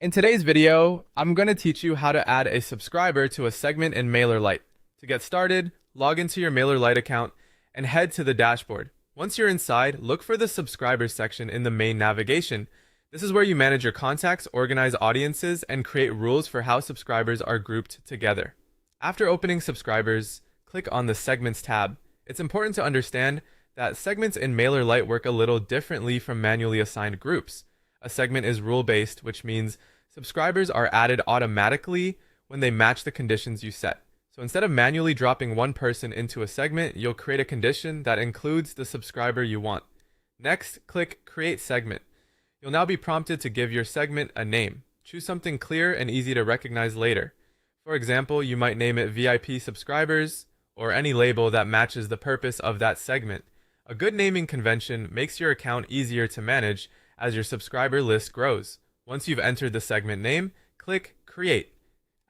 In today's video, I'm going to teach you how to add a subscriber to a segment in Mailerlite. To get started, log into your Mailerlite account and head to the dashboard. Once you're inside, look for the subscribers section in the main navigation. This is where you manage your contacts, organize audiences, and create rules for how subscribers are grouped together. After opening subscribers, click on the Segments tab. It's important to understand that segments in Mailerlite work a little differently from manually assigned groups. A segment is rule-based, which means subscribers are added automatically when they match the conditions you set. So instead of manually dropping one person into a segment, you'll create a condition that includes the subscriber you want. Next, click Create Segment. You'll now be prompted to give your segment a name. Choose something clear and easy to recognize later. For example, you might name it VIP Subscribers or any label that matches the purpose of that segment. A good naming convention makes your account easier to manage as your subscriber list grows. Once you've entered the segment name, click Create.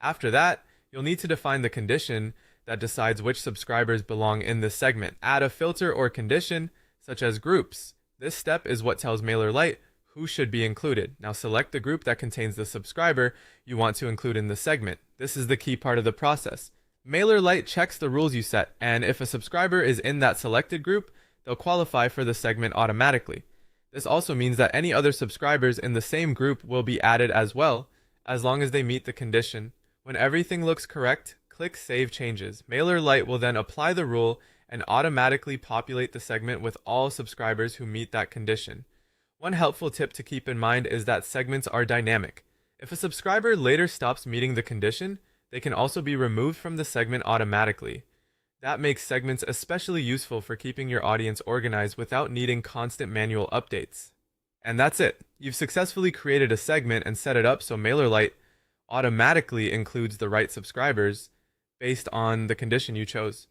After that, you'll need to define the condition that decides which subscribers belong in this segment. Add a filter or condition, such as groups. This step is what tells Mailerlite who should be included. Now select the group that contains the subscriber you want to include in the segment. This is the key part of the process. Mailerlite checks the rules you set, and if a subscriber is in that selected group, they'll qualify for the segment automatically. This also means that any other subscribers in the same group will be added as well, as long as they meet the condition. When everything looks correct, click Save Changes. Mailerlite will then apply the rule and automatically populate the segment with all subscribers who meet that condition. One helpful tip to keep in mind is that segments are dynamic. If a subscriber later stops meeting the condition, they can also be removed from the segment automatically. That makes segments especially useful for keeping your audience organized without needing constant manual updates. And that's it. You've successfully created a segment and set it up so Mailerlite automatically includes the right subscribers based on the condition you chose.